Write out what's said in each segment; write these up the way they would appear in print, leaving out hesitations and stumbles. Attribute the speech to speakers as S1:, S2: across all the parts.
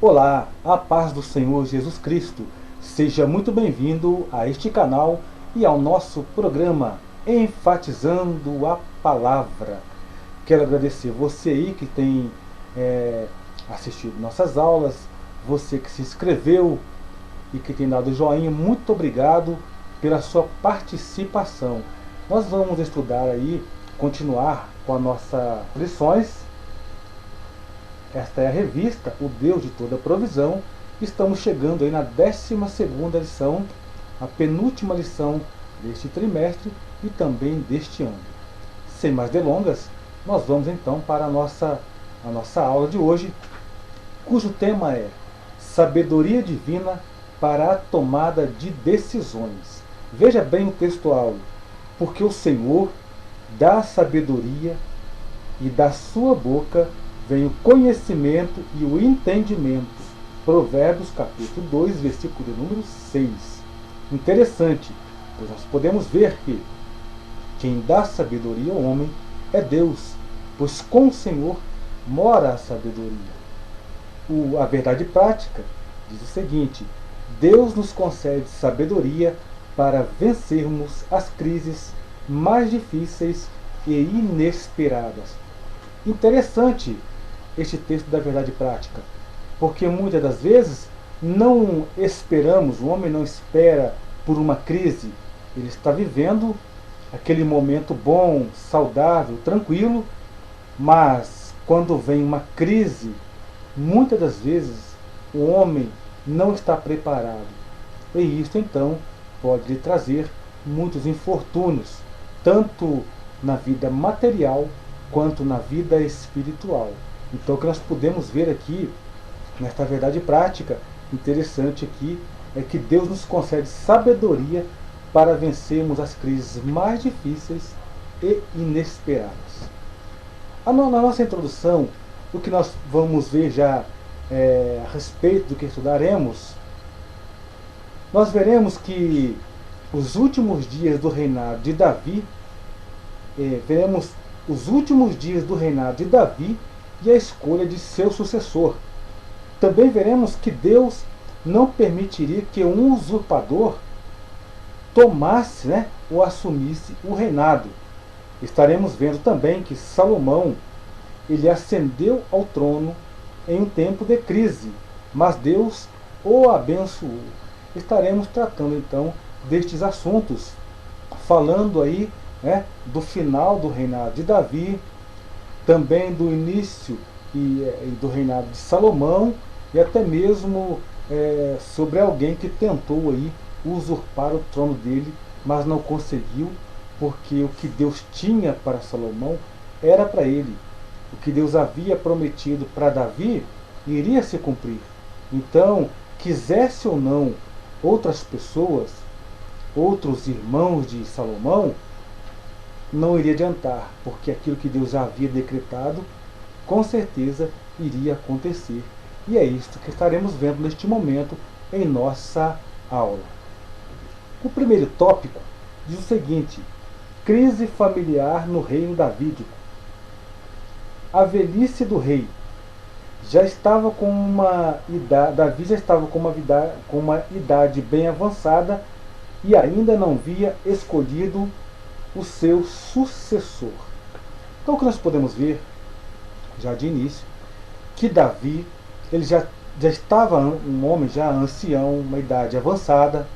S1: Olá, a paz do Senhor Jesus Cristo. Seja muito bem-vindo a este canal e ao nosso programa Enfatizando a Palavra. Quero agradecer você aí que tem assistido nossas aulas, você que se inscreveu e que tem dado joinha, muito obrigado pela sua participação. Nós vamos estudar aí, continuar com as nossas lições. Esta é a revista O Deus de Toda Provisão. Estamos chegando aí na 12ª lição, a penúltima lição deste trimestre e também deste ano. Sem mais delongas, nós vamos então para a nossa aula de hoje, cujo tema é Sabedoria Divina para a Tomada de Decisões. Veja bem o textual: porque o Senhor dá sabedoria e da sua boca vem o conhecimento e o entendimento. Provérbios capítulo 2, versículo de número 6. Interessante, pois nós podemos ver que quem dá sabedoria ao homem é Deus, pois com o Senhor mora a sabedoria. A verdade prática diz o seguinte: Deus nos concede sabedoria para vencermos as crises mais difíceis e inesperadas. Interessante este texto da verdade prática, porque muitas das vezes não esperamos, o homem não espera por uma crise, ele está vivendo aquele momento bom, saudável, tranquilo, mas quando vem uma crise, muitas das vezes o homem não está preparado, e isso então pode lhe trazer muitos infortúnios, tanto na vida material quanto na vida espiritual. Então o que nós podemos ver aqui, nesta verdade prática, interessante aqui, é que Deus nos concede sabedoria para vencermos as crises mais difíceis e inesperadas. Na nossa introdução, o que nós vamos ver já a respeito do que estudaremos, nós veremos que os últimos dias do reinado de Davi, veremos os últimos dias do reinado de Davi e a escolha de seu sucessor. Também veremos que Deus não permitiria que um usurpador tomasse, ou assumisse o reinado. Estaremos vendo também que Salomão, ele ascendeu ao trono em um tempo de crise, mas Deus o abençoou. Estaremos tratando então destes assuntos, falando aí do final do reinado de Davi, também do início e do reinado de Salomão, e até mesmo sobre alguém que tentou aí usurpar o trono dele, mas não conseguiu, porque o que Deus tinha para Salomão era para ele. O que Deus havia prometido para Davi iria se cumprir. Então, quisesse ou não outras pessoas, outros irmãos de Salomão, não iria adiantar, porque aquilo que Deus já havia decretado, com certeza iria acontecer. E é isto que estaremos vendo neste momento em nossa aula. O primeiro tópico diz o seguinte: crise familiar no reino davídico. A velhice do rei já estava com uma idade, Davi já estava com uma idade bem avançada e ainda não havia escolhido o seu sucessor. Então o que nós podemos ver, já de início, que Davi, ele já estava um homem já ancião, uma idade avançada,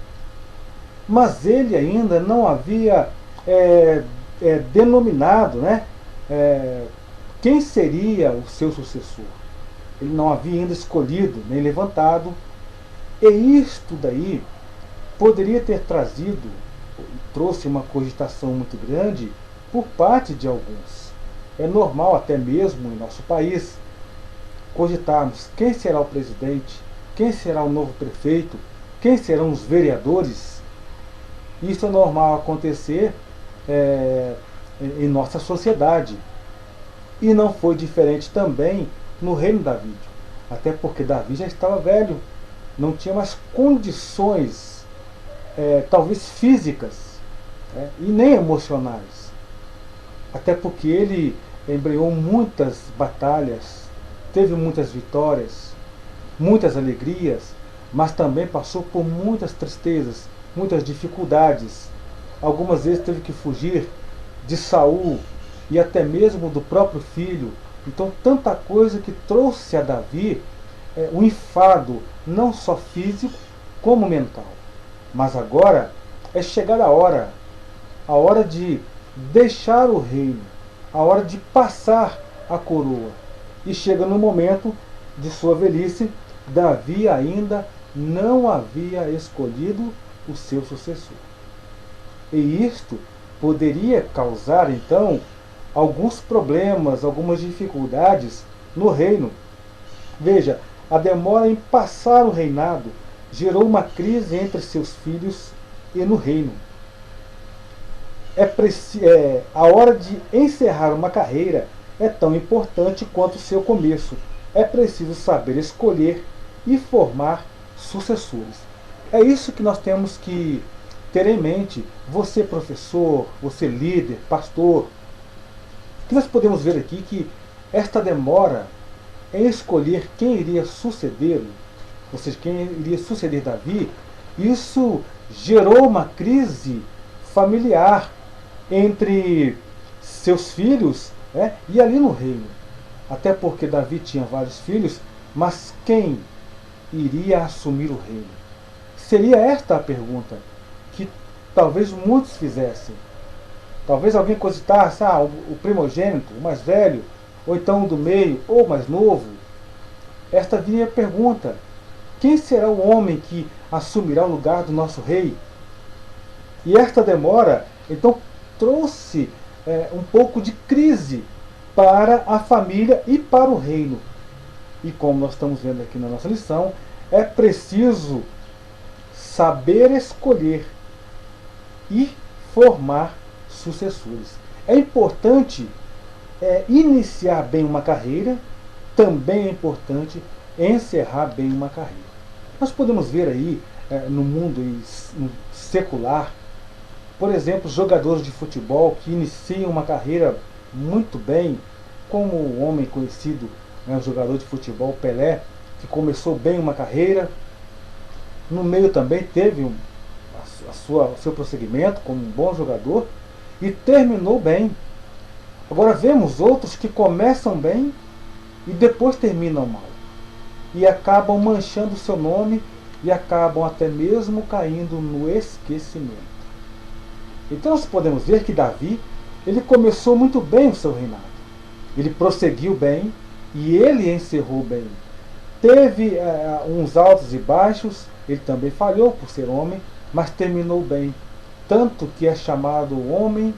S1: mas ele ainda não havia denominado quem seria o seu sucessor. Ele não havia ainda escolhido, nem levantado, e isto daí poderia ter trouxe uma cogitação muito grande por parte de alguns. É normal, até mesmo em nosso país, cogitarmos quem será o presidente, quem será o novo prefeito, quem serão os vereadores. Isso é normal acontecer em nossa sociedade. E não foi diferente também no reino davídico. Até porque Davi já estava velho, não tinha mais condições, talvez físicas, e nem emocionais. Até porque ele embreou muitas batalhas, teve muitas vitórias, muitas alegrias, mas também passou por muitas tristezas, muitas dificuldades. Algumas vezes teve que fugir de Saul e até mesmo do próprio filho. Então, tanta coisa que trouxe a Davi um enfado, não só físico, como mental. Mas agora é chegada a hora de deixar o reino, a hora de passar a coroa. E chega no momento de sua velhice, Davi ainda não havia escolhido o seu sucessor. E isto poderia causar, então, alguns problemas, algumas dificuldades no reino. Veja, a demora em passar o reinado gerou uma crise entre seus filhos e no reino. A hora de encerrar uma carreira é tão importante quanto o seu começo. É preciso saber escolher e formar sucessores. É isso que nós temos que ter em mente, você professor, você líder, pastor. Que nós podemos ver aqui que esta demora em escolher quem iria sucedê-lo, ou seja, quem iria suceder Davi, isso gerou uma crise familiar entre seus filhos, e ali no reino. Até porque Davi tinha vários filhos, mas quem iria assumir o reino? Seria esta a pergunta que talvez muitos fizessem. Talvez alguém cogitasse, o primogênito, o mais velho, ou então o do meio, ou o mais novo. Esta vinha a pergunta: quem será o homem que assumirá o lugar do nosso rei? E esta demora, então, trouxe um pouco de crise para a família e para o reino. E como nós estamos vendo aqui na nossa lição, é preciso saber escolher e formar sucessores. É importante iniciar bem uma carreira, também é importante encerrar bem uma carreira. Nós podemos ver aí no mundo secular, por exemplo, jogadores de futebol que iniciam uma carreira muito bem, como o homem conhecido, o jogador de futebol Pelé, que começou bem uma carreira, no meio também teve o seu prosseguimento como um bom jogador e terminou bem. Agora vemos outros que começam bem e depois terminam mal. E acabam manchando o seu nome e acabam até mesmo caindo no esquecimento. Então nós podemos ver que Davi, ele começou muito bem o seu reinado. Ele prosseguiu bem e ele encerrou bem. Teve uns altos e baixos, ele também falhou por ser homem, mas terminou bem. Tanto que é chamado homem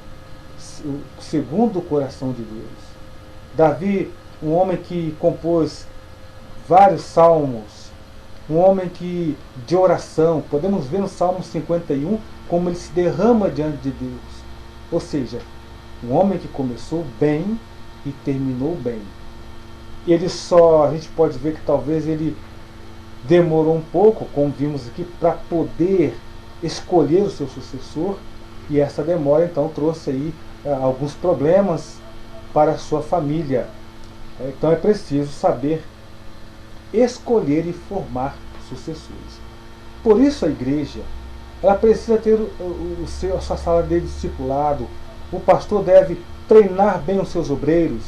S1: segundo o coração de Deus. Davi, um homem que compôs vários salmos, um homem de oração. Podemos ver no Salmo 51 como ele se derrama diante de Deus. Ou seja, um homem que começou bem e terminou bem. A gente pode ver que talvez ele demorou um pouco, como vimos aqui, para poder escolher o seu sucessor, e essa demora então trouxe aí alguns problemas para a sua família. Então é preciso saber escolher e formar sucessores. Por isso a igreja, ela precisa ter a sua sala de discipulado. O pastor deve treinar bem os seus obreiros,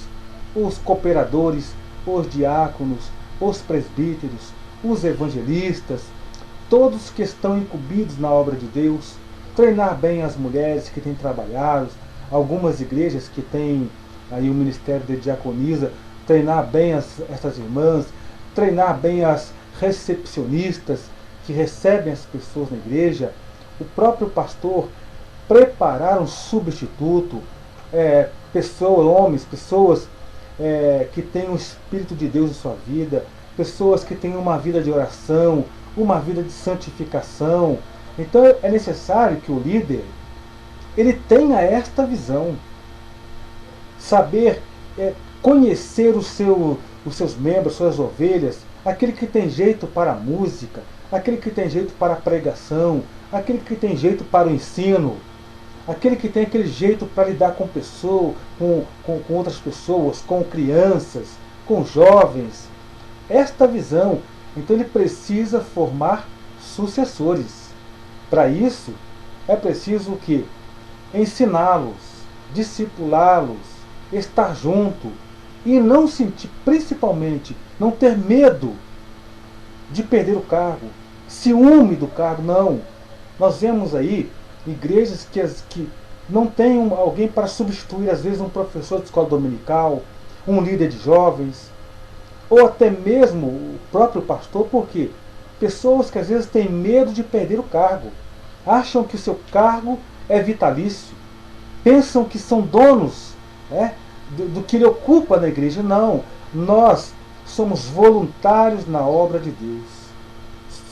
S1: os cooperadores, os diáconos, os presbíteros, os evangelistas, todos que estão incumbidos na obra de Deus. Treinar bem as mulheres que têm trabalhado, algumas igrejas que têm aí o ministério de diaconisa, treinar bem essas irmãs, treinar bem as recepcionistas que recebem as pessoas na igreja, o próprio pastor preparar um substituto, homens, pessoas que têm o Espírito de Deus em sua vida, pessoas que têm uma vida de oração, uma vida de santificação. Então é necessário que o líder ele tenha esta visão, saber conhecer os seus membros, suas ovelhas, aquele que tem jeito para a música, aquele que tem jeito para a pregação, aquele que tem jeito para o ensino, aquele que tem aquele jeito para lidar com pessoas, com outras pessoas, com crianças, com jovens. Esta visão Então ele precisa formar sucessores. Para isso, é preciso o quê? Ensiná-los, discipulá-los, estar junto e não sentir, principalmente, não ter medo de perder o cargo, ciúme do cargo, não. Nós vemos aí igrejas que não tem alguém para substituir, às vezes, um professor de escola dominical, um líder de jovens, ou até mesmo o próprio pastor, porque pessoas que às vezes têm medo de perder o cargo, acham que o seu cargo é vitalício, pensam que são donos, né, do que ele ocupa na igreja. Não, nós somos voluntários na obra de Deus,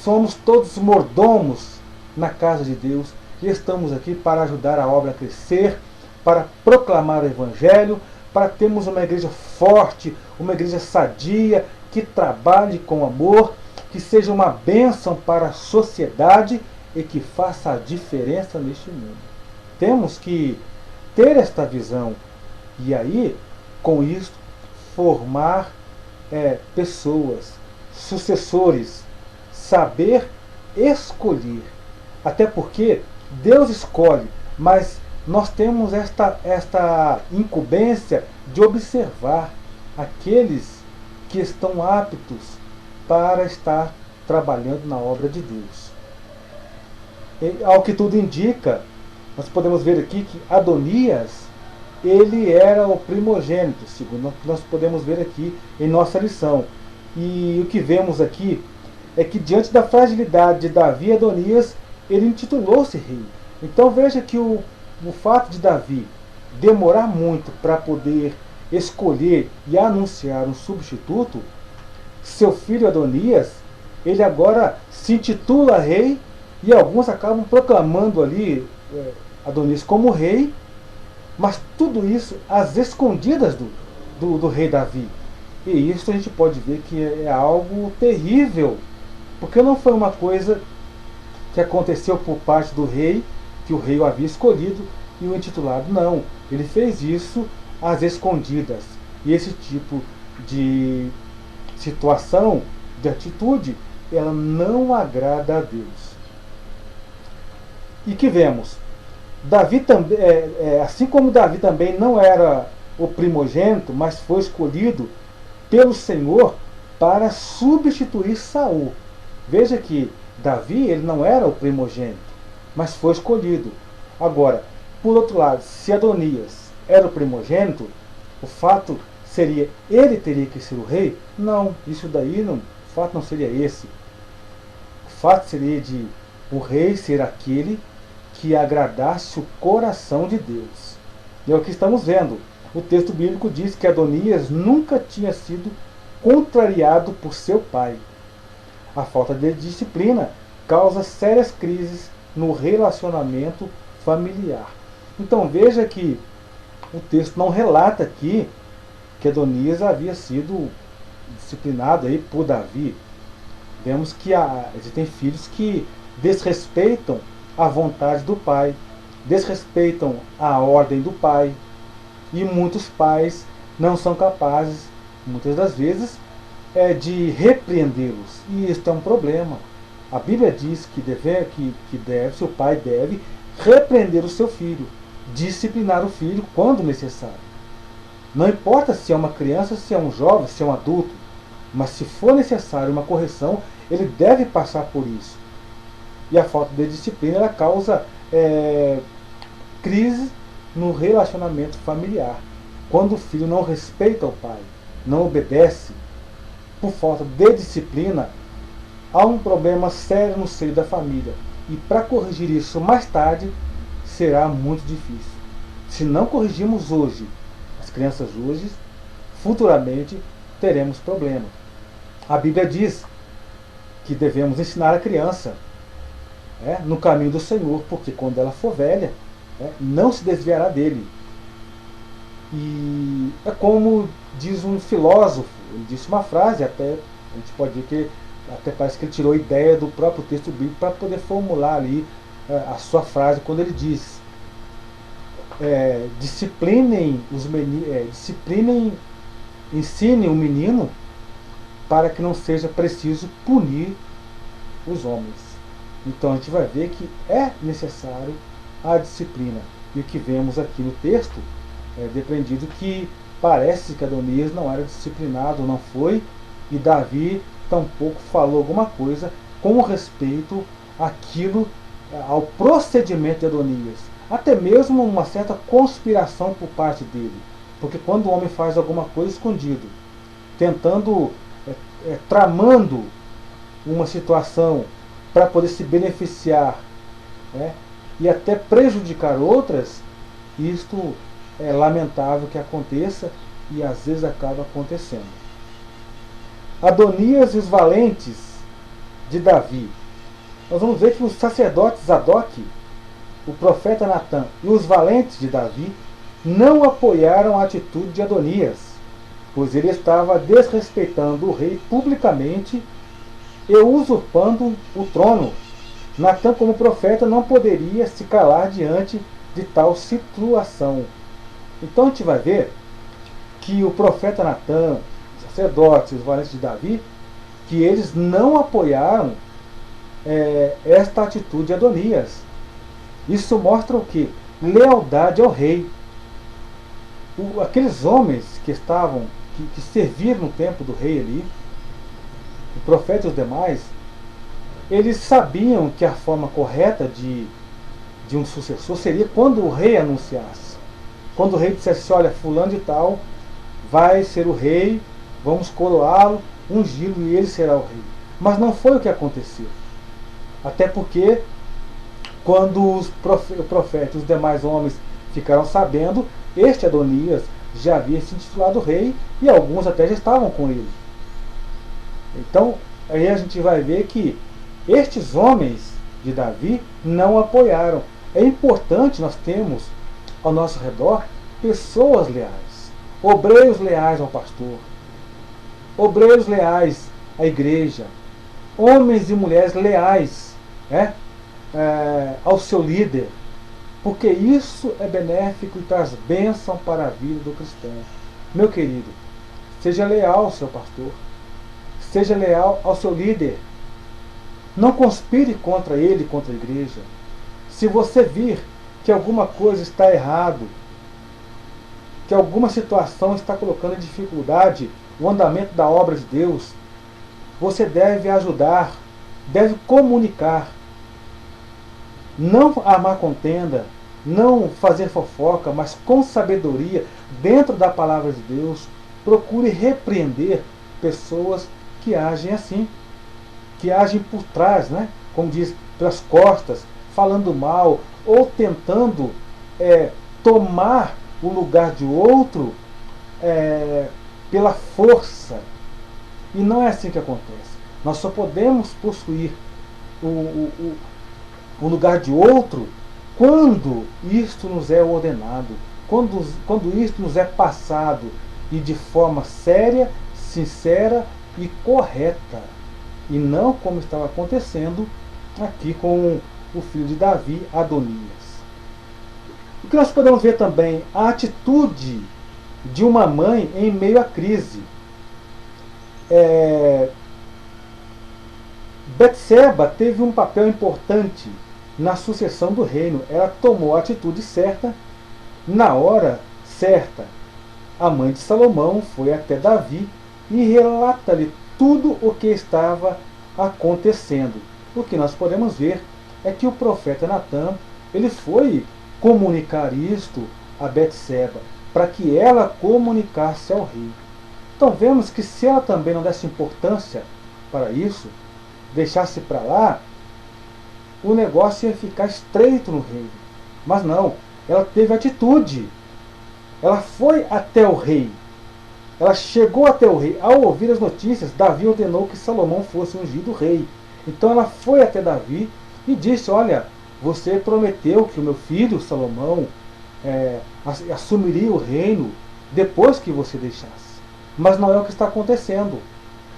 S1: somos todos mordomos na casa de Deus e estamos aqui para ajudar a obra a crescer, para proclamar o Evangelho, para termos uma igreja forte, uma igreja sadia, que trabalhe com amor, que seja uma bênção para a sociedade e que faça a diferença neste mundo. Temos que ter esta visão e aí, com isso, formar pessoas, sucessores, saber escolher. Até porque Deus escolhe, mas nós temos esta incumbência de observar aqueles que estão aptos para estar trabalhando na obra de Deus. E, ao que tudo indica, nós podemos ver aqui que Adonias, ele era o primogênito, segundo o que nós podemos ver aqui em nossa lição. E o que vemos aqui é que diante da fragilidade de Davi e Adonias, ele intitulou-se rei. Então veja que o fato de Davi demorar muito para poder escolher e anunciar um substituto, seu filho Adonias, ele agora se intitula rei e alguns acabam proclamando ali Adonias como rei, mas tudo isso às escondidas do rei Davi. E isso a gente pode ver que é algo terrível, porque não foi uma coisa que aconteceu por parte do rei, que o rei o havia escolhido e o intitulado. Não, ele fez isso às escondidas. E esse tipo de situação, de atitude, ela não agrada a Deus. E que vemos? Davi também, assim como Davi também não era o primogênito, mas foi escolhido pelo Senhor para substituir Saul. Veja que Davi, ele não era o primogênito, mas foi escolhido. Agora, por outro lado, se Adonias era o primogênito, o fato seria, ele teria que ser o rei? Não, isso daí não, o fato não seria esse. O fato seria de o rei ser aquele que agradasse o coração de Deus. E é o que estamos vendo. O texto bíblico diz que Adonias nunca tinha sido contrariado por seu pai. A falta de disciplina causa sérias crises no relacionamento familiar. Então veja que o texto não relata aqui que Adonias havia sido disciplinado aí por Davi. Vemos que existem filhos que desrespeitam a vontade do pai, desrespeitam a ordem do pai, e muitos pais não são capazes, muitas das vezes, de repreendê-los. E isso é um problema. A Bíblia diz que o pai deve repreender o seu filho, disciplinar o filho quando necessário. Não importa se é uma criança, se é um jovem, se é um adulto, mas se for necessário uma correção, ele deve passar por isso. E a falta de disciplina ela causa crise no relacionamento familiar. Quando o filho não respeita o pai, não obedece, por falta de disciplina, há um problema sério no seio da família. E para corrigir isso mais tarde, será muito difícil. Se não corrigirmos hoje, as crianças hoje, futuramente teremos problema. A Bíblia diz que devemos ensinar a criança no caminho do Senhor, porque quando ela for velha, não se desviará dele. E é como diz um filósofo, ele disse uma frase, até a gente pode ver que até parece que ele tirou a ideia do próprio texto bíblico para poder formular ali a sua frase, quando ele diz: ensinem o menino para que não seja preciso punir os homens. Então a gente vai ver que é necessário a disciplina. E o que vemos aqui no texto é dependido que parece que Adonias não era disciplinado, não foi, e Davi tampouco falou alguma coisa com respeito àquilo, ao procedimento de Adonias. Até mesmo uma certa conspiração por parte dele. Porque quando o homem faz alguma coisa escondido, tentando, tramando uma situação para poder se beneficiar, né, e até prejudicar outras, isto é lamentável que aconteça e às vezes acaba acontecendo. Adonias e os valentes de Davi. Nós vamos ver que os sacerdotes Zadok, o profeta Natã e os valentes de Davi não apoiaram a atitude de Adonias, pois ele estava desrespeitando o rei publicamente e usurpando o trono. Natã, como profeta, não poderia se calar diante de tal situação. Então a gente vai ver que o profeta Natã, os sacerdotes, os valentes de Davi, que eles não apoiaram esta atitude de Adonias. Isso mostra o quê? Lealdade ao rei. Aqueles homens que serviram no templo do rei ali, o profeta e os demais, eles sabiam que a forma correta de um sucessor seria quando o rei anunciasse. Quando o rei dissesse, olha, fulano de tal vai ser o rei, vamos coroá-lo, ungí-lo e ele será o rei. Mas não foi o que aconteceu. Até porque, quando o profeta e os demais homens ficaram sabendo, este Adonias já havia se intitulado rei e alguns até já estavam com ele. Então, aí a gente vai ver que estes homens de Davi não apoiaram. É importante nós termos ao nosso redor pessoas leais, obreiros leais ao pastor, obreiros leais à igreja, homens e mulheres leais, ao seu líder, porque isso é benéfico e traz bênção para a vida do cristão. Meu querido, seja leal ao seu pastor, seja leal ao seu líder. Não conspire contra ele, contra a igreja. Se você vir que alguma coisa está errado, que alguma situação está colocando em dificuldade o andamento da obra de Deus, você deve ajudar, deve comunicar. Não armar contenda, não fazer fofoca, mas com sabedoria, dentro da palavra de Deus, procure repreender pessoas que agem assim, que agem por trás, como diz, pelas costas, falando mal, ou tentando tomar o lugar de outro pela força. E não é assim que acontece. Nós só podemos possuir o lugar de outro quando isto nos é ordenado, quando isto nos é passado e de forma séria, sincera e correta. E não como estava acontecendo aqui com o filho de Davi, Adonias. O que nós podemos ver também? A atitude de uma mãe em meio à crise. Betseba teve um papel importante na sucessão do reino. Ela tomou a atitude certa na hora certa. A mãe de Salomão foi até Davi e relata-lhe tudo o que estava acontecendo. O que nós podemos ver é que o profeta Natã, ele foi comunicar isto a Betseba, para que ela comunicasse ao rei. Então vemos que se ela também não desse importância para isso, deixasse para lá, o negócio ia ficar estreito no reino. Mas não, ela teve atitude. Ela foi até o rei. Ela chegou até o rei. Ao ouvir as notícias, Davi ordenou que Salomão fosse ungido rei. Então ela foi até Davi e disse, olha, você prometeu que o meu filho Salomão assumiria o reino depois que você deixasse. Mas não é o que está acontecendo.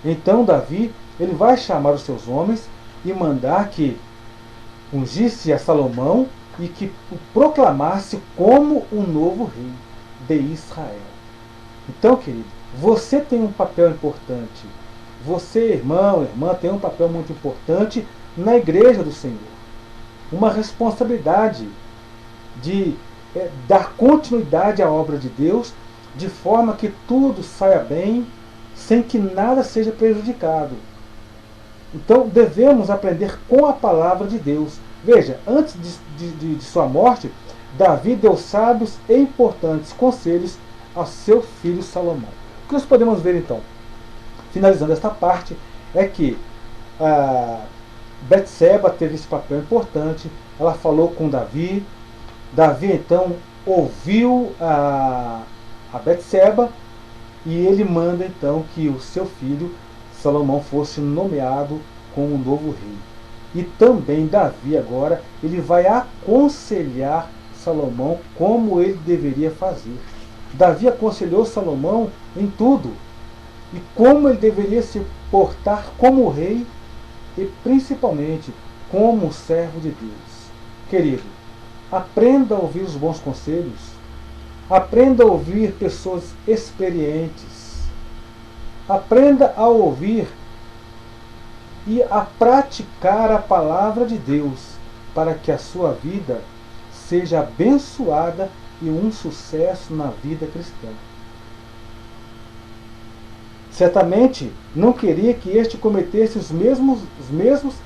S1: Então Davi, ele vai chamar os seus homens e mandar que ungisse a Salomão e que o proclamasse como o novo rei de Israel. Então, querido, você tem um papel importante. Você, irmão, irmã, tem um papel muito importante na igreja do Senhor. Uma responsabilidade de dar continuidade à obra de Deus, de forma que tudo saia bem, sem que nada seja prejudicado. Então devemos aprender com a palavra de Deus. Veja, antes de sua morte, Davi deu sábios e importantes conselhos a seu filho Salomão. O que nós podemos ver então, finalizando esta parte, é que Betseba teve esse papel importante. Ela falou com Davi. Davi então ouviu a Betseba, e ele manda então que o seu filho Salomão fosse nomeado como um novo rei. E também Davi agora ele vai aconselhar Salomão como ele deveria fazer. Davi aconselhou Salomão em tudo, e como ele deveria se portar como rei e principalmente como um servo de Deus. Querido, aprenda a ouvir os bons conselhos, aprenda a ouvir pessoas experientes, aprenda a ouvir e a praticar a palavra de Deus, para que a sua vida seja abençoada e um sucesso na vida cristã. Certamente não queria que este cometesse os mesmos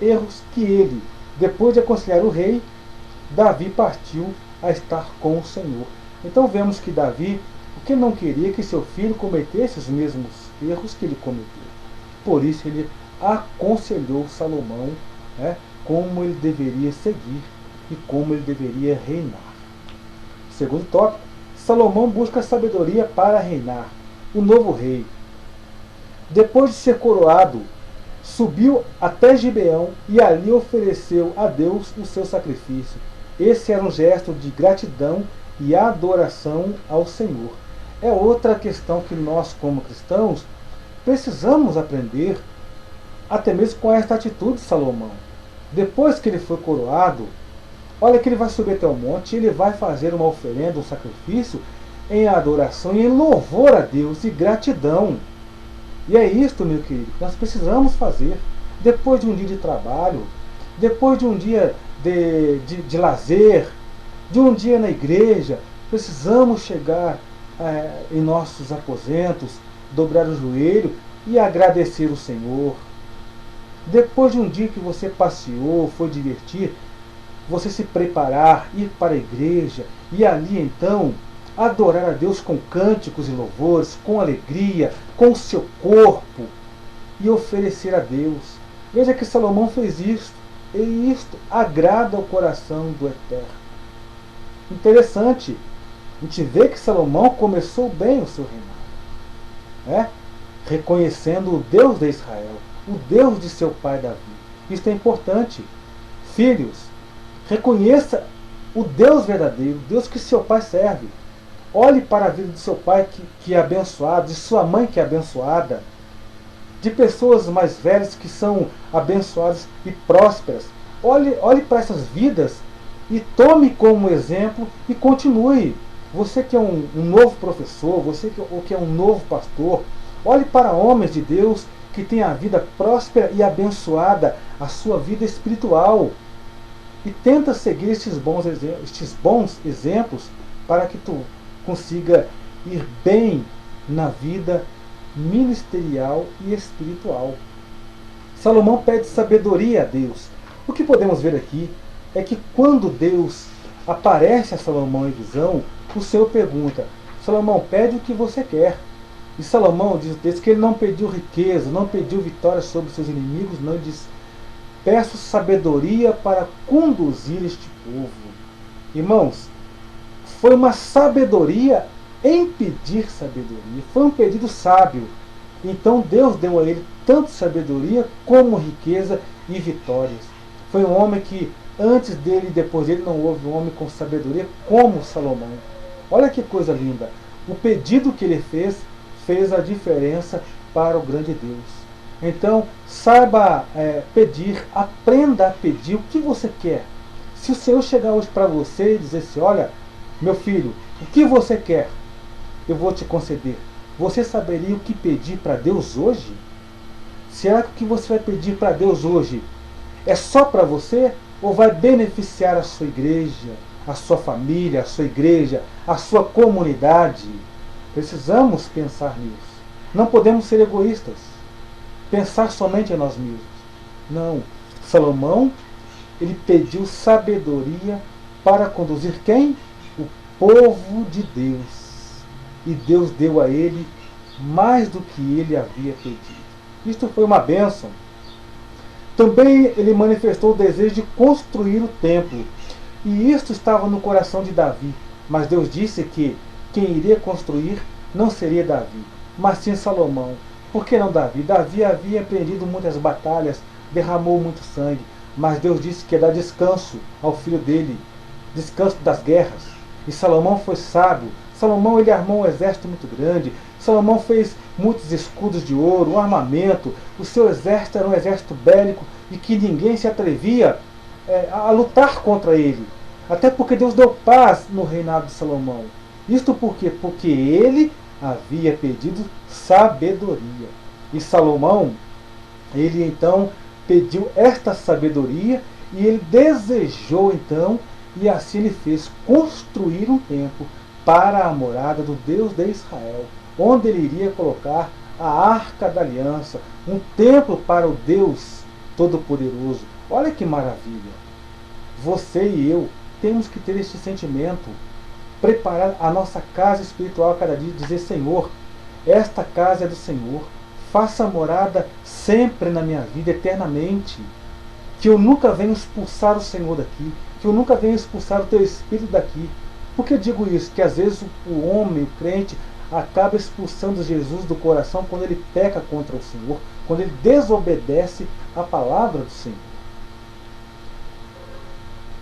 S1: erros que ele. Depois de aconselhar o rei, Davi partiu a estar com o Senhor. Então vemos que Davi, porque não queria que seu filho cometesse os mesmos erros que ele cometeu. Por isso ele aconselhou Salomão, como ele deveria seguir e como ele deveria reinar. Segundo tópico, Salomão busca sabedoria para reinar. O novo rei, depois de ser coroado, subiu até Gibeão e ali ofereceu a Deus o seu sacrifício. Esse era um gesto de gratidão e adoração ao Senhor. É outra questão que nós, como cristãos, precisamos aprender, até mesmo com esta atitude de Salomão. Depois que ele foi coroado, olha que ele vai subir até o monte e ele vai fazer uma oferenda, um sacrifício em adoração e em louvor a Deus e gratidão. E é isto, meu querido, que nós precisamos fazer. Depois de um dia de trabalho, depois de um dia de lazer, de um dia na igreja, precisamos chegar em nossos aposentos, dobrar o joelho e agradecer o Senhor. Depois de um dia que você passeou, foi divertir, você se preparar, ir para a igreja e ali então adorar a Deus com cânticos e louvores, com alegria, com o seu corpo e oferecer a Deus. Veja que Salomão fez isto, e isto agrada ao coração do Eterno. Interessante, a gente vê que Salomão começou bem o seu reinado, reconhecendo o Deus de Israel, o Deus de seu pai Davi. Isto é importante. Filhos, reconheça o Deus verdadeiro, o Deus que seu pai serve. Olhe para a vida de seu pai que é abençoado, de sua mãe que é abençoada, de pessoas mais velhas que são abençoadas e prósperas. Olhe para essas vidas e tome como exemplo e continue. Você que é um novo professor, você que é um novo pastor, olhe para homens de Deus que têm a vida próspera e abençoada, a sua vida espiritual, e tenta seguir estes bons exemplos para que tu consiga ir bem na vida ministerial e espiritual. Salomão pede sabedoria a Deus. O que podemos ver aqui é que quando Deus aparece a Salomão em visão, o Senhor pergunta: Salomão, pede o que você quer. E Salomão diz que ele não pediu riqueza, não pediu vitória sobre seus inimigos, não, ele diz: peço sabedoria para conduzir este povo. Irmãos, foi uma sabedoria em pedir sabedoria. Foi um pedido sábio. Então Deus deu a ele tanto sabedoria como riqueza e vitórias. Foi um homem que antes dele e depois dele não houve um homem com sabedoria como Salomão. Olha que coisa linda. O pedido que ele fez a diferença para o grande Deus. Então, saiba pedir, aprenda a pedir o que você quer. Se o Senhor chegar hoje para você e dizer assim: olha, meu filho, o que você quer? Eu vou te conceder. Você saberia o que pedir para Deus hoje? Será que o que você vai pedir para Deus hoje é só para você ou vai beneficiar a sua igreja, a sua família, a sua igreja, a sua comunidade? Precisamos pensar nisso. Não podemos ser egoístas, pensar somente em nós mesmos. Não. Salomão, ele pediu sabedoria para conduzir quem? O povo de Deus. E Deus deu a ele mais do que ele havia pedido. Isto foi uma bênção. Também ele manifestou o desejo de construir o templo. E isto estava no coração de Davi. Mas Deus disse que quem iria construir não seria Davi, mas sim Salomão. Por que não Davi? Davi havia empreendido muitas batalhas, derramou muito sangue. Mas Deus disse que ia dar descanso ao filho dele, descanso das guerras. E Salomão foi sábio. Salomão ele armou um exército muito grande. Salomão fez muitos escudos de ouro, um armamento. O seu exército era um exército bélico e que ninguém se atrevia a lutar contra ele. Até porque Deus deu paz no reinado de Salomão. Isto por quê? Porque ele havia pedido sabedoria. E Salomão, ele então pediu esta sabedoria e ele desejou então, e assim ele fez, construir um templo para a morada do Deus de Israel, onde ele iria colocar a Arca da Aliança, um templo para o Deus Todo-Poderoso. Olha que maravilha! Você e eu temos que ter este sentimento, preparar a nossa casa espiritual a cada dia, dizer: Senhor, esta casa é do Senhor, faça morada sempre na minha vida, eternamente. Que eu nunca venha expulsar o Senhor daqui, que eu nunca venha expulsar o teu Espírito daqui. Por que eu digo isso? Que às vezes o homem, o crente, acaba expulsando Jesus do coração quando ele peca contra o Senhor, quando ele desobedece a palavra do Senhor.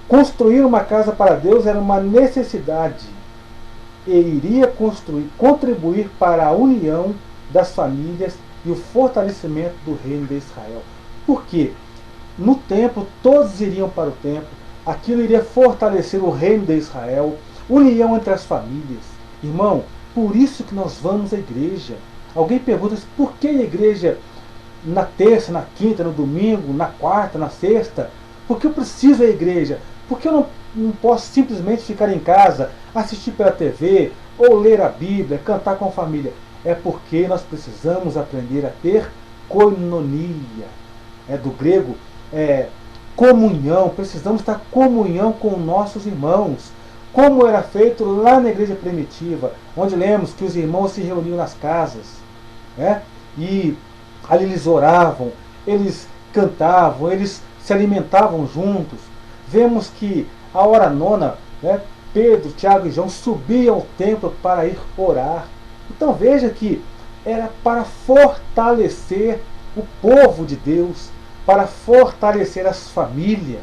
S1: Construir uma casa para Deus era uma necessidade e iria contribuir para a união das famílias e o fortalecimento do reino de Israel. Por quê? No templo, todos iriam para o templo, aquilo iria fortalecer o reino de Israel, união entre as famílias. Irmão, por isso que nós vamos à igreja. Alguém pergunta, por que a igreja na terça, na quinta, no domingo, na quarta, na sexta? Porque eu preciso da igreja. Porque eu não posso simplesmente ficar em casa, assistir pela TV, ou ler a Bíblia, cantar com a família. É porque nós precisamos aprender a ter koinonia. É do grego, comunhão. Precisamos ter comunhão com nossos irmãos. Como era feito lá na igreja primitiva, onde lemos que os irmãos se reuniam nas casas, e ali eles oravam, eles cantavam, eles se alimentavam juntos. Vemos que a hora nona, Pedro, Tiago e João subiam ao templo para ir orar. Então veja que era para fortalecer o povo de Deus, para fortalecer as famílias.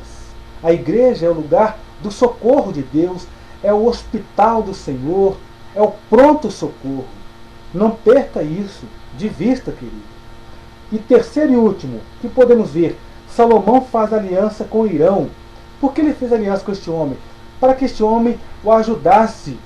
S1: A igreja é o lugar do socorro de Deus, é o hospital do Senhor, é o pronto-socorro. Não perca isso de vista, querido. E terceiro e último, que podemos ver, Salomão faz aliança com Irão. Por que ele fez aliança com este homem? Para que este homem o ajudasse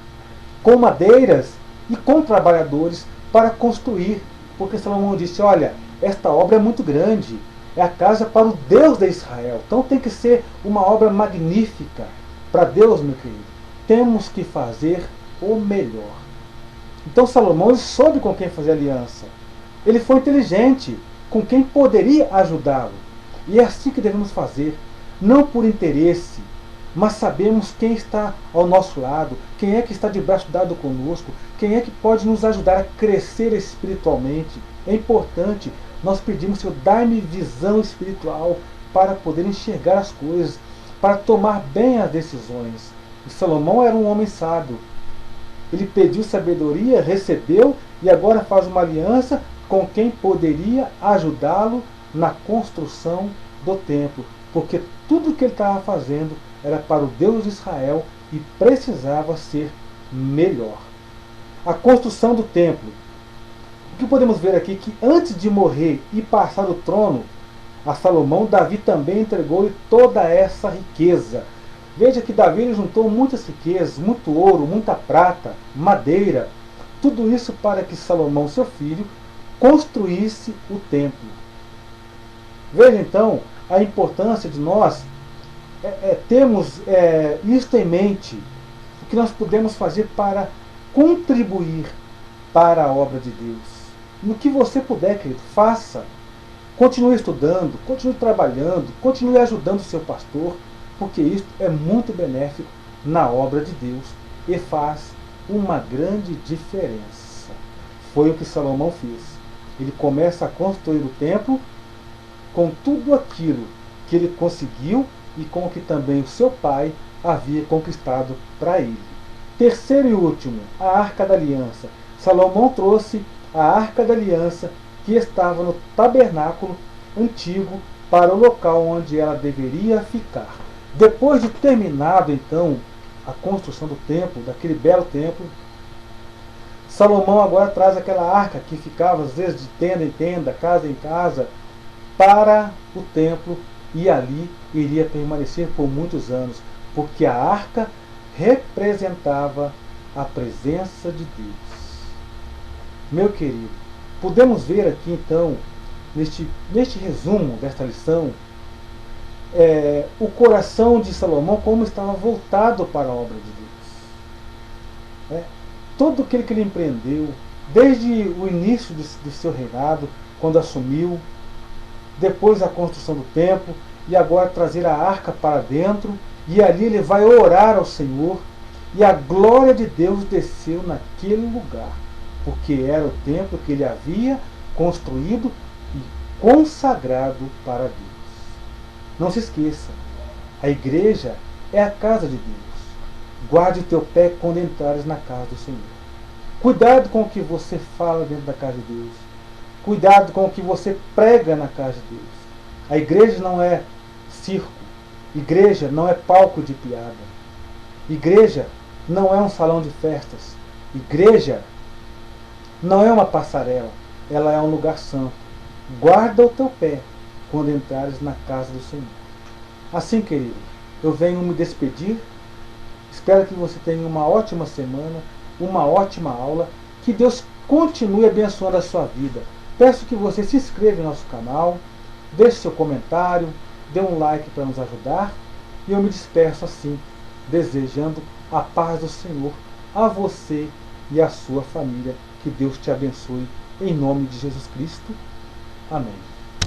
S1: com madeiras e com trabalhadores para construir. Porque Salomão disse, olha, esta obra é muito grande, é a casa para o Deus de Israel. Então tem que ser uma obra magnífica para Deus, meu querido. Temos que fazer o melhor. Então Salomão ele soube com quem fazer aliança. Ele foi inteligente, com quem poderia ajudá-lo. E é assim que devemos fazer. Não por interesse, mas sabemos quem está ao nosso lado, quem é que está de braço dado conosco, quem é que pode nos ajudar a crescer espiritualmente. É importante nós pedimos, Senhor, dai-me visão espiritual para poder enxergar as coisas, para tomar bem as decisões. E Salomão era um homem sábio. Ele pediu sabedoria, recebeu e agora faz uma aliança com quem poderia ajudá-lo na construção do templo. Porque tudo o que ele estava fazendo era para o Deus de Israel e precisava ser melhor. A construção do templo. O que podemos ver aqui? Que antes de morrer e passar o trono a Salomão, Davi também entregou-lhe toda essa riqueza. Veja que Davi juntou muitas riquezas, muito ouro, muita prata, madeira. Tudo isso para que Salomão, seu filho, construísse o templo. Veja então a importância de nós termos isto em mente, o que nós podemos fazer para contribuir para a obra de Deus. No que você puder, querido, faça. Continue estudando, continue trabalhando, continue ajudando o seu pastor, porque isso é muito benéfico na obra de Deus e faz uma grande diferença. Foi o que Salomão fez. Ele começa a construir o templo com tudo aquilo que ele conseguiu e com o que também o seu pai havia conquistado para ele. Terceiro e último, a Arca da Aliança. Salomão trouxe a Arca da Aliança que estava no tabernáculo antigo para o local onde ela deveria ficar. Depois de terminado então a construção do templo, daquele belo templo, Salomão agora traz aquela arca que ficava às vezes de tenda em tenda, casa em casa, para o templo, e ali iria permanecer por muitos anos, porque a arca representava a presença de Deus. Meu querido, podemos ver aqui então, neste resumo desta lição, o coração de Salomão como estava voltado para a obra de Deus. Tudo aquilo que ele empreendeu, desde o início do seu reinado, quando assumiu, depois a construção do templo, e agora trazer a arca para dentro, e ali ele vai orar ao Senhor, e a glória de Deus desceu naquele lugar, porque era o templo que ele havia construído e consagrado para Deus. Não se esqueça, a igreja é a casa de Deus. Guarde o teu pé quando entrares na casa do Senhor. Cuidado com o que você fala dentro da casa de Deus. Cuidado com o que você prega na casa de Deus. A igreja não é circo. Igreja não é palco de piada. Igreja não é um salão de festas. Igreja não é uma passarela. Ela é um lugar santo. Guarda o teu pé quando entrares na casa do Senhor. Assim, querido, eu venho me despedir. Espero que você tenha uma ótima semana, uma ótima aula. Que Deus continue abençoando a sua vida. Peço que você se inscreva no nosso canal, deixe seu comentário, dê um like para nos ajudar. E eu me despeço assim, desejando a paz do Senhor a você e a sua família. Que Deus te abençoe, em nome de Jesus Cristo. Amém.